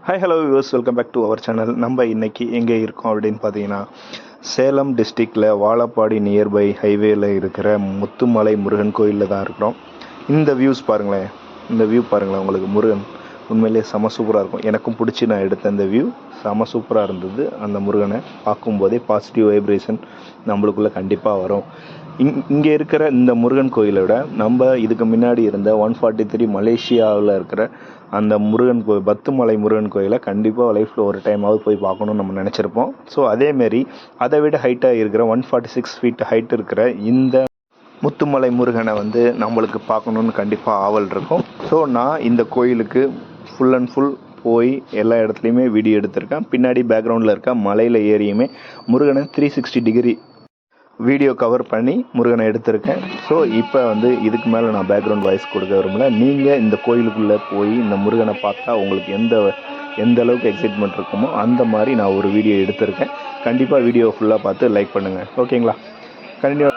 Hi hello viewers, welcome back to our channel. நம்ம இன்றைக்கி எங்கே இருக்கோம் அப்படின்னு பார்த்தீங்கன்னா, சேலம் டிஸ்ட்ரிக்டில் வாழப்பாடி நியர்பை ஹைவேயில் இருக்கிற முத்துமலை முருகன் கோயிலில் தான் இருக்கிறோம். இந்த வியூஸ் பாருங்களேன், இந்த வியூ பாருங்களேன். உங்களுக்கு முருகன் உண்மையிலே செம சூப்பராக இருக்கும். எனக்கும் பிடிச்சி நான் எடுத்த இந்த வியூ செம சூப்பராக இருந்தது. அந்த முருகனை பார்க்கும்போதே பாசிட்டிவ் வைப்ரேஷன் நம்மளுக்குள்ளே கண்டிப்பாக வரும். இங்கே இருக்கிற இந்த முருகன் கோயிலை விட நம்ம இதுக்கு முன்னாடி இருந்த 143 மலேசியாவில் இருக்கிற அந்த முருகன் கோயில், பத்துமலை முருகன் கோயிலை கண்டிப்பாக லைஃப்பில் ஒரு டைமாவது போய் பார்க்கணுன்னு நம்ம நினச்சிருப்போம். ஸோ அதேமாரி அதை விட ஹைட்டாக இருக்கிற 146 ஃபீட் ஹைட் இருக்கிற இந்த முத்துமலை முருகனை நம்மளுக்கு பார்க்கணுன்னு கண்டிப்பாக ஆவல் இருக்கும். ஸோ நான் இந்த கோயிலுக்கு ஃபுல் அண்ட் ஃபுல் போய் எல்லா இடத்துலையுமே வீடியோ எடுத்திருக்கேன். பின்னாடி பேக்ரவுண்டில் இருக்க மலையில் ஏறியுமே முருகனை 360 டிகிரி வீடியோ கவர் பண்ணி முருகனை எடுத்திருக்கேன். ஸோ இப்போ இதுக்கு மேலே நான் பேக்ரவுண்ட் வாய்ஸ் கொடுக்க விரும்பல. நீங்கள் இந்த கோயிலுக்குள்ளே போய் இந்த முருகனை பார்த்தா உங்களுக்கு எந்த அளவுக்கு எக்ஸைட்மெண்ட் இருக்குமோ அந்த மாதிரி நான் ஒரு வீடியோ எடுத்திருக்கேன். கண்டிப்பாக வீடியோ ஃபுல்லாக பார்த்து லைக் பண்ணுங்கள். ஓகேங்களா? கண்டிப்பாக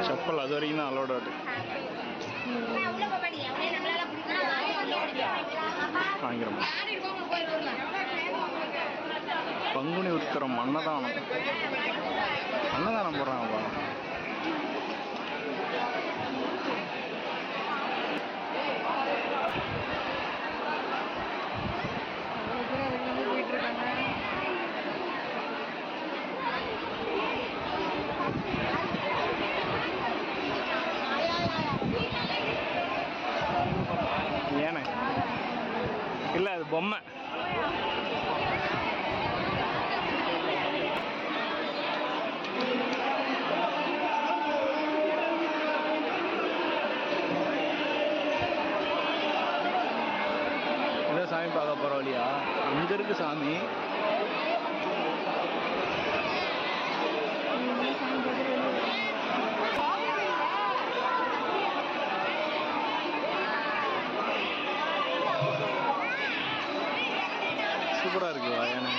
செப்பல் அது வரைக்கும் தான் அலோட் ஆகுது. வாங்கிக்கிறோம். பங்குனி உத்திரம் அன்னதானம் போடுறாங்கப்பா. ஏனே இல்லை, அது பொம்மை. ஏதோ சாமி பார்க்க போகிற வழியா அங்கே இருக்கு சாமி. சூப்பராக இருக்கு வாயானே.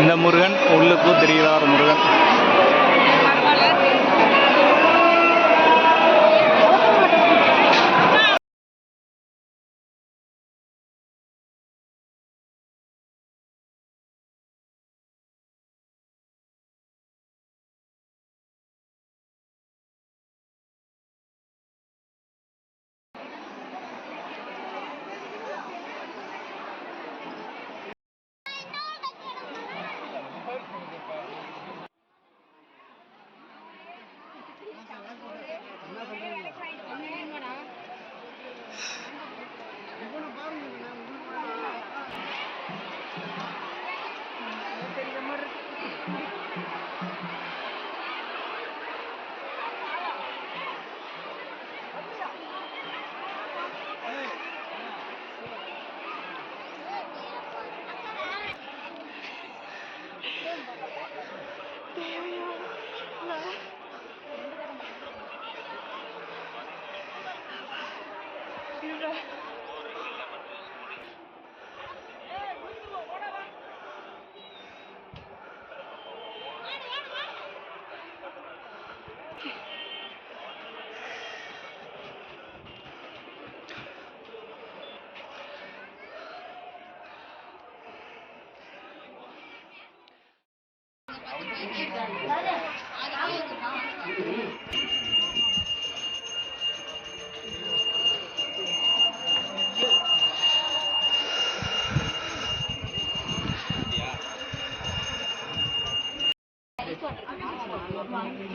இந்த முருகன் உள்ளுக்கும் தெரிகிறார் முருகன்.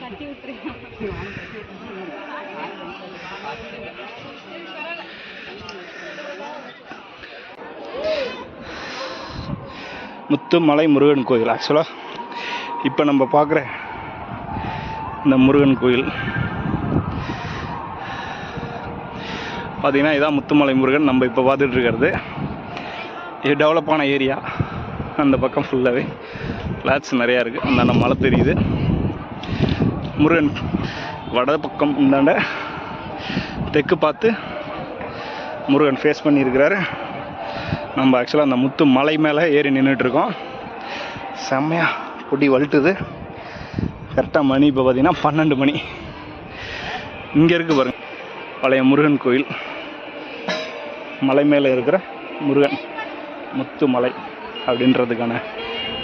கட்டி விட்டுருக்கேன். முத்துமலை முருகன் கோயில். ஆக்சுவலாக இப்போ நம்ம பார்க்குற இந்த முருகன் கோயில் பார்த்திங்கன்னா இதான் முத்துமலை முருகன் நம்ம இப்போ பார்த்துட்டு இருக்கிறது. இது டெவலப்பான ஏரியா. அந்த பக்கம் ஃபுல்லாகவே ஃப்ளாட்ஸ் நிறையா இருக்குது. அந்த மலை தெரியுது. முருகன் வட பக்கம் இந்தாண்ட தெற்கு பார்த்து முருகன் ஃபேஸ் பண்ணியிருக்கிறாரு. நம்ம ஆக்சுவலாக அந்த முத்து மலை மேலே ஏறி நின்றுட்டுருக்கோம். செம்மையாக பொடி வலுட்டுது. கரெக்டாக மணி இப்போ பார்த்திங்கன்னா 12 மணி. இங்கே இருக்குது பாருங்கள் பழைய முருகன் கோயில். மலை மேலே இருக்கிற முருகன் முத்து மலை அப்படின்றதுக்கான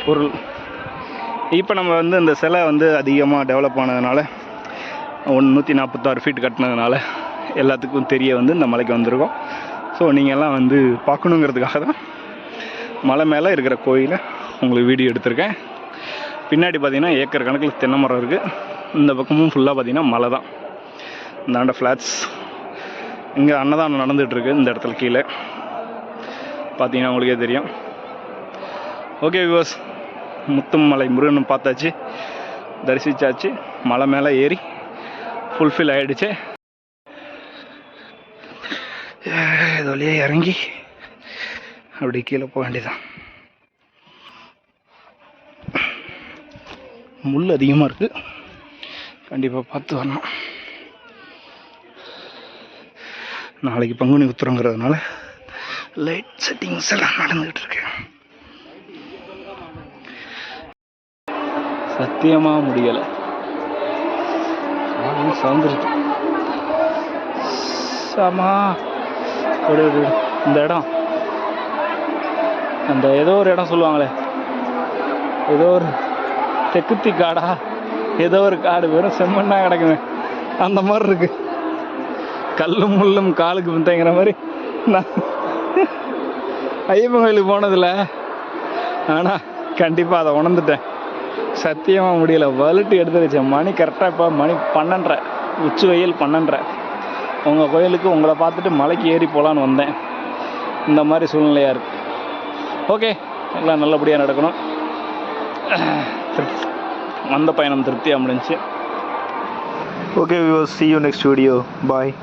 பொருள். இப்போ நம்ம வந்து இந்த சிலை வந்து அதிகமாக டெவலப் ஆனதுனால 146 ஃபீட் கட்டினதுனால எல்லாத்துக்கும் தெரிய வந்து இந்த மலைக்கு வந்திருக்கோம். ஸோ நீங்கள்லாம் வந்து பார்க்கணுங்கிறதுக்காக தான் மலை மேலே இருக்கிற கோயிலை உங்களுக்கு வீடியோ எடுத்திருக்கேன். பின்னாடி பார்த்திங்கன்னா ஏக்கர் கணக்கில் தென்னை மரம் இருக்குது. இந்த பக்கமும் ஃபுல்லாக பார்த்திங்கன்னா மலை தான். இந்தாண்ட ஃப்ளாட்ஸ். இங்கே அன்னதானம் நடந்துகிட்ருக்கு இந்த இடத்துல கீழே பார்த்திங்கன்னா உங்களுக்கே தெரியும். ஓகே வியூவர்ஸ், முத்துமலை முருகன் பார்த்தாச்சு, தரிசித்தாச்சு. மலை மேலே ஏறி ஃபுல்ஃபில் ஆகிடுச்சு. இது வழியே இறங்கி அப்படி கீழே போக வேண்டியதான். முள் அதிகமாக இருக்குது, கண்டிப்பாக பார்த்து வரணும். நாளைக்கு பங்குனி உத்திரங்கிறதுனால லைட் செட்டிங்ஸ் எல்லாம் நடந்துகிட்டு இருக்கு. சத்தியமாக முடியலை. சவுந்துருக்கு சாமா. இந்த இடம் அந்த ஏதோ ஒரு இடம் சொல்லுவாங்களே, ஏதோ ஒரு தெக்குத்தி காடா, ஏதோ ஒரு காடு வெறும் செம்மண்ணா கிடக்குமே, அந்த மாதிரி இருக்கு. கல்லும் முள்ளும் காலுக்கு பிந்தைங்கிற மாதிரி. நான் ஐயப்பன் கோயிலுக்கு போனதில்லை, ஆனால் கண்டிப்பாக அதை உணர்ந்துட்டேன். சத்தியமாக முடியலை. வலுட்டு எடுத்துருச்சேன். மணி கரெக்டாக இப்போ மணி 12:30, உச்சி வெயில் 12:30. உங்கள் கோயிலுக்கு உங்களை பார்த்துட்டு மலைக்கு ஏறி போகலான்னு வந்தேன். இந்த மாதிரி சூழ்நிலையாக இருக்குது. ஓகே, எல்லாம் நல்லபடியாக நடக்கணும். வந்த பயணம் திருப்தியாக முடிஞ்சிச்சு. Okay viewers, see you next video. Bye.